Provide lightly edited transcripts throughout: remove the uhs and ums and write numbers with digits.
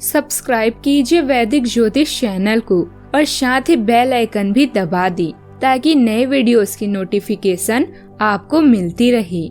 Subscribe कीजिए वैदिक ज्योतिष चैनल को और साथ ही बेल आइकन भी दबा दी ताकि नए वीडियोस की नोटिफिकेशन आपको मिलती रहे।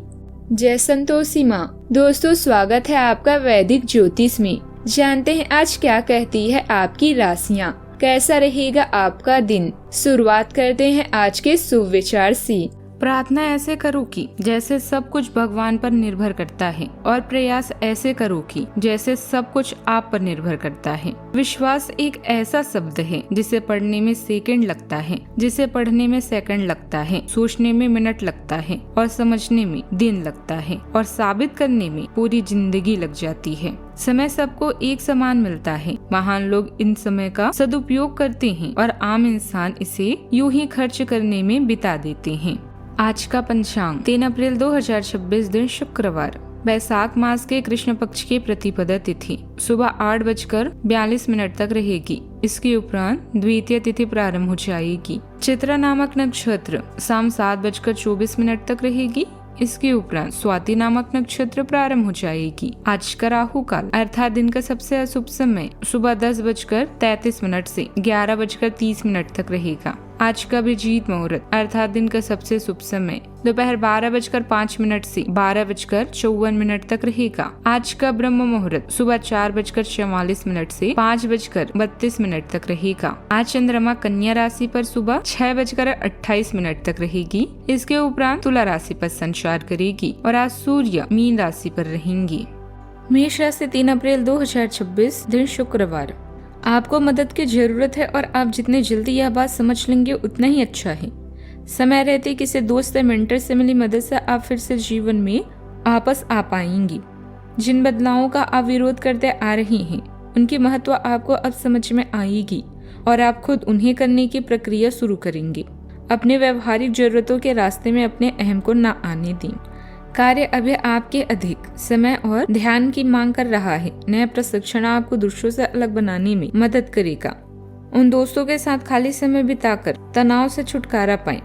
जय संतोषी माँ। दोस्तों, स्वागत है आपका वैदिक ज्योतिष में। जानते हैं आज क्या कहती है आपकी राशियाँ, कैसा रहेगा आपका दिन। शुरुआत करते हैं आज के शुभ विचार से। प्रार्थना ऐसे करो कि जैसे सब कुछ भगवान पर निर्भर करता है और प्रयास ऐसे करो कि जैसे सब कुछ आप पर निर्भर करता है। विश्वास एक ऐसा शब्द है जिसे पढ़ने में सेकंड लगता है, जिसे पढ़ने में सेकंड लगता है, सोचने में मिनट लगता है और समझने में दिन लगता है और साबित करने में पूरी जिंदगी लग जाती है। समय सबको एक समान मिलता है। महान लोग इन समय का सदुपयोग करते हैं और आम इंसान इसे यूं ही खर्च करने में बिता देते हैं। आज का पंचांग 3 अप्रैल 2026 दिन शुक्रवार, वैशाख मास के कृष्ण पक्ष की प्रतिपदा तिथि सुबह 8:42 तक रहेगी। इसके उपरांत द्वितीय तिथि प्रारंभ हो जाएगी। चित्रा नामक नक्षत्र शाम 7:24 तक रहेगी। इसके उपरांत स्वाति नामक नक्षत्र प्रारंभ हो जाएगी। आज का राहु काल अर्थात दिन का सबसे अशुभ समय सुबह 10:33 से 11:30 तक रहेगा। आज का अभिजीत मुहूर्त अर्थात दिन का सबसे शुभ समय दोपहर 12:05 से 12:54 तक रहेगा। आज का ब्रह्म मुहूर्त सुबह 4:44 से 5:32 तक रहेगा। आज चंद्रमा कन्या राशि पर सुबह 6:28 तक रहेगी। इसके उपरांत तुला राशि पर संचार करेगी और आज सूर्य मीन राशि पर रहेंगी। मेष राशि 3 अप्रैल 2026 दिन शुक्रवार। आपको मदद की जरूरत है और आप जितने जल्दी यह बात समझ लेंगे उतना ही अच्छा है। समय रहते किसी दोस्त या मेंटर से मिली मदद से आप फिर से जीवन में वापस आ पाएंगी। जिन बदलावों का आप विरोध करते आ रहे हैं उनकी महत्व आपको अब समझ में आएगी और आप खुद उन्हें करने की प्रक्रिया शुरू करेंगे। अपने व्यवहारिक जरूरतों के रास्ते में अपने अहम को न आने दें। कार्य अभी आपके अधिक समय और ध्यान की मांग कर रहा है। नया प्रशिक्षण आपको दूसरों से अलग बनाने में मदद करेगा। उन दोस्तों के साथ खाली समय बिताकर तनाव से छुटकारा पाएं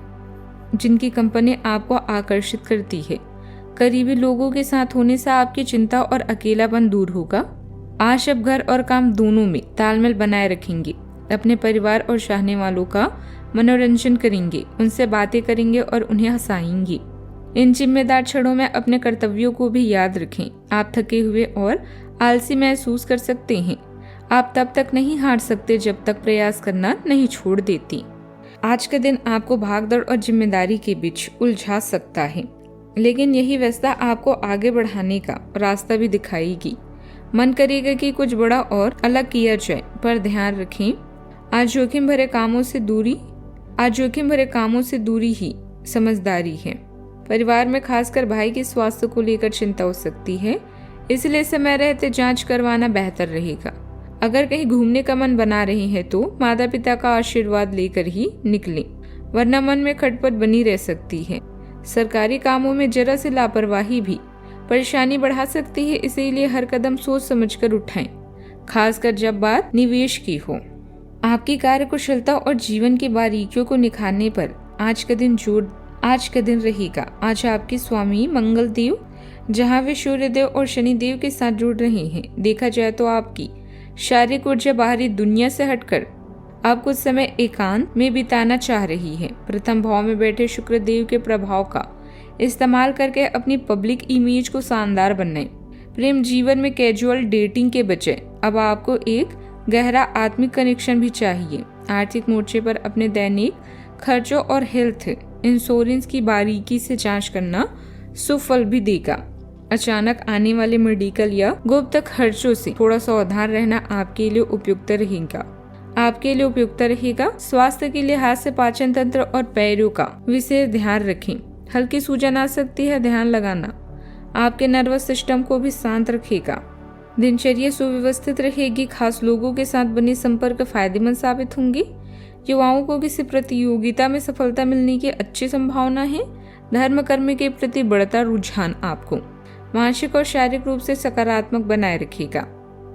जिनकी कंपनी आपको आकर्षित करती है। करीबी लोगों के साथ होने से आपकी चिंता और अकेलापन दूर होगा। आज आप घर और काम दोनों में तालमेल बनाए रखेंगे। अपने परिवार और चाहने वालों का मनोरंजन करेंगे, उनसे बातें करेंगे और उन्हें हंसाएंगे। इन जिम्मेदार क्षणों में अपने कर्तव्यों को भी याद रखें। आप थके हुए और आलसी महसूस कर सकते हैं। आप तब तक नहीं हार सकते जब तक प्रयास करना नहीं छोड़ देती। आज का दिन आपको भागदौड़ और जिम्मेदारी के बीच उलझा सकता है, लेकिन यही व्यस्तता आपको आगे बढ़ाने का रास्ता भी दिखाएगी। मन करेगा कि कुछ बड़ा और अलग किया जाए, पर ध्यान रखें आज जोखिम भरे कामों से दूरी ही समझदारी है। परिवार में खासकर भाई के स्वास्थ्य को लेकर चिंता हो सकती है, इसलिए समय रहते जांच करवाना बेहतर रहेगा। अगर कहीं घूमने का मन बना रहे हैं तो माता पिता का आशीर्वाद लेकर ही निकलें, वरना मन में खटपट बनी रह सकती है। सरकारी कामों में जरा सी लापरवाही भी परेशानी बढ़ा सकती है, इसीलिए हर कदम सोच समझकर उठाएं, खासकर जब बात निवेश की हो। आपकी कार्यकुशलता और जीवन की बारीकियों को निखारने पर आज का दिन रहेगा। आज आपके स्वामी मंगल देव, जहाँ वे सूर्य देव और शनि देव के साथ जुड़ रहे हैं। देखा जाए तो आपकी शारीरिक ऊर्जा बाहरी दुनिया से हटकर आप कुछ समय एकांत में बिताना चाह रही है। प्रथम भाव में बैठे शुक्र देव के प्रभाव का इस्तेमाल करके अपनी पब्लिक इमेज को शानदार बनाएं। प्रेम जीवन में कैजुअल डेटिंग के बजाय अब आपको एक गहरा आत्मिक कनेक्शन भी चाहिए। आर्थिक मोर्चे पर अपने दैनिक खर्चों और हेल्थ इंश्योरेंस की बारीकी से जांच करना सुफल भी देगा। अचानक आने वाले मेडिकल या गुप्त खर्चों से थोड़ा सावधान रहना आपके लिए उपयुक्त रहेगा। स्वास्थ्य के लिहाज से पाचन तंत्र और पैरों का विशेष ध्यान रखें। हल्की सूजन आ सकती है, ध्यान लगाना आपके नर्वस सिस्टम को भी शांत रखेगा। दिनचर्या सुव्यवस्थित रहेगी। खास लोगों के साथ बने संपर्क फायदेमंद साबित होंगे। युवाओं को किसी प्रतियोगिता में सफलता मिलने की अच्छी संभावना है। धर्म कर्म के प्रति बढ़ता रुझान आपको मानसिक और शारीरिक रूप से सकारात्मक बनाए रखेगा।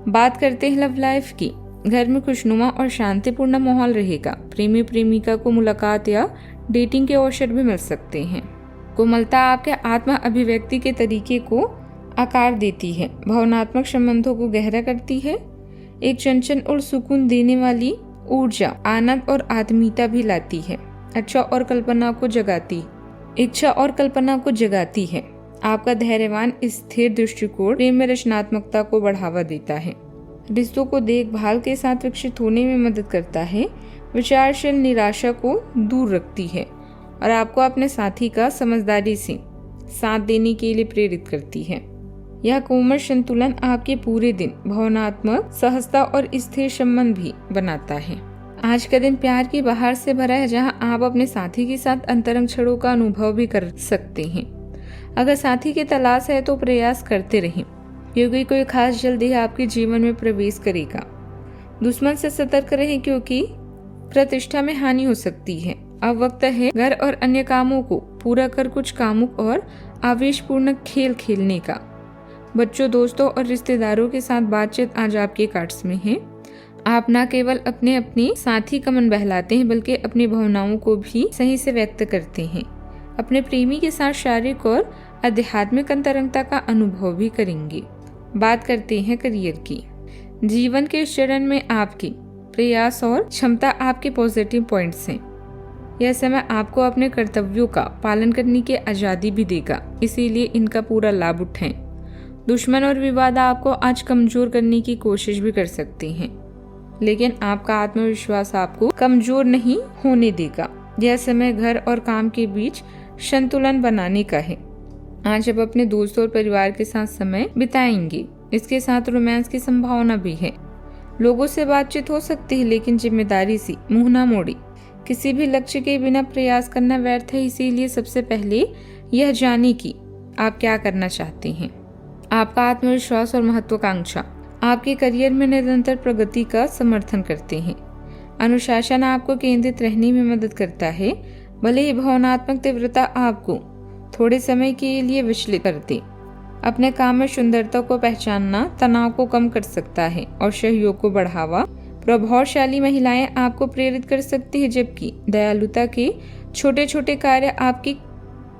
बात करते हैं लव लाइफ की। घर में खुशनुमा और शांतिपूर्ण माहौल रहेगा। प्रेमी प्रेमिका को मुलाकात या डेटिंग के अवसर भी मिल सकते हैं। कोमलता आपके आत्म अभिव्यक्ति के तरीके को आकार देती है, भावनात्मक संबंधों को गहरा करती है। एक चंचल और सुकून देने वाली ऊर्जा आनंद और आत्मीयता भी लाती है। इच्छा और कल्पना को जगाती है। आपका धैर्यवान स्थिर दृष्टिकोण प्रेम में रचनात्मकता को बढ़ावा देता है, रिश्तों को देखभाल के साथ विकसित होने में मदद करता है, विचारशील निराशा को दूर रखती है और आपको अपने साथी का समझदारी से साथ देने के लिए प्रेरित करती है। यह कोमल संतुलन आपके पूरे दिन भावनात्मक सहजता और स्थिर संबंध भी बनाता है। आज का दिन प्यार की बहार से भरा है, जहां आप अपने साथी के साथ अंतरंग क्षणों का अनुभव भी कर सकते हैं। अगर साथी की तलाश है तो प्रयास करते रहें, क्योंकि कोई खास जल्द ही आपके जीवन में प्रवेश करेगा। दुश्मन से सतर्क रहें, क्योंकि प्रतिष्ठा में हानि हो सकती है। अब वक्त है घर और अन्य कामों को पूरा कर कुछ कामुक और आवेशपूर्ण खेल खेलने का। बच्चों, दोस्तों और रिश्तेदारों के साथ बातचीत आज आपके कार्ड्स में है। आप न केवल अपने साथी का मन बहलाते हैं, बल्कि अपनी भावनाओं को भी सही से व्यक्त करते हैं। अपने प्रेमी के साथ शारीरिक और आध्यात्मिक अंतरंगता का अनुभव भी करेंगे। बात करते हैं करियर की। जीवन के इस चरण में आपके प्रयास और क्षमता आपके पॉजिटिव पॉइंट्स हैं। यह समय आपको अपने कर्तव्यों का पालन करने की आजादी भी देगा, इसीलिए इनका पूरा लाभ उठाएं। दुश्मन और विवाद आपको आज कमजोर करने की कोशिश भी कर सकते हैं, लेकिन आपका आत्मविश्वास आपको कमजोर नहीं होने देगा। यह समय घर और काम के बीच संतुलन बनाने का है। आज आप अपने दोस्तों और परिवार के साथ समय बिताएंगे। इसके साथ रोमांस की संभावना भी है। लोगों से बातचीत हो सकती है, लेकिन जिम्मेदारी से मुंह न मोड़े। किसी भी लक्ष्य के बिना प्रयास करना व्यर्थ है, इसीलिए सबसे पहले यह जाने कि आप क्या करना चाहते हैं। आपका आत्मविश्वास और महत्वाकांक्षा आपके करियर में निरंतर प्रगति का समर्थन करते हैं। अनुशासन आपको केंद्रित रहने में मदद करता है, भले ही भावनात्मक तीव्रता आपको थोड़े समय के लिए विचलित कर दे। अपने काम में सुंदरता को पहचानना तनाव को कम कर सकता है और सहयोग को बढ़ावा। प्रभावशाली महिलाएं आपको प्रेरित कर सकती है, जबकि दयालुता के छोटे छोटे कार्य आपकी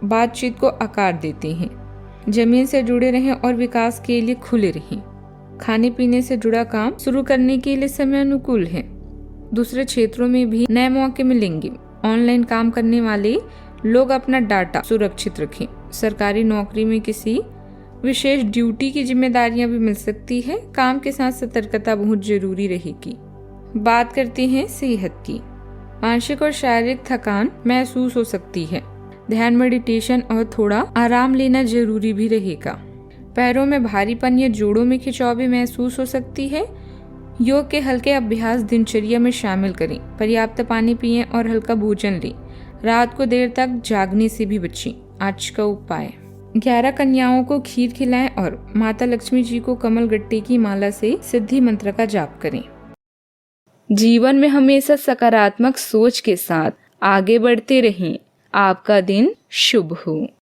बातचीत को आकार देते हैं। जमीन से जुड़े रहें और विकास के लिए खुले रहें। खाने पीने से जुड़ा काम शुरू करने के लिए समय अनुकूल है। दूसरे क्षेत्रों में भी नए मौके मिलेंगे। ऑनलाइन काम करने वाले लोग अपना डाटा सुरक्षित रखें। सरकारी नौकरी में किसी विशेष ड्यूटी की जिम्मेदारियां भी मिल सकती है। काम के साथ सतर्कता बहुत जरूरी रहेगी। बात करते हैं सेहत की। मानसिक और शारीरिक थकान महसूस हो सकती है। ध्यान, मेडिटेशन और थोड़ा आराम लेना जरूरी भी रहेगा। पैरों में भारीपन या जोड़ों में खिंचाव भी महसूस हो सकती है। योग के हल्के अभ्यास दिनचर्या में शामिल करें। पर्याप्त पानी पिएं और हल्का भोजन लें। रात को देर तक जागने से भी बचें। आज का उपाय: 11 कन्याओं को खीर खिलाएं और माता लक्ष्मी जी को कमल गट्टे की माला से सिद्धि मंत्र का जाप करें। जीवन में हमेशा सकारात्मक सोच के साथ आगे बढ़ते रहें। आपका दिन शुभ हो।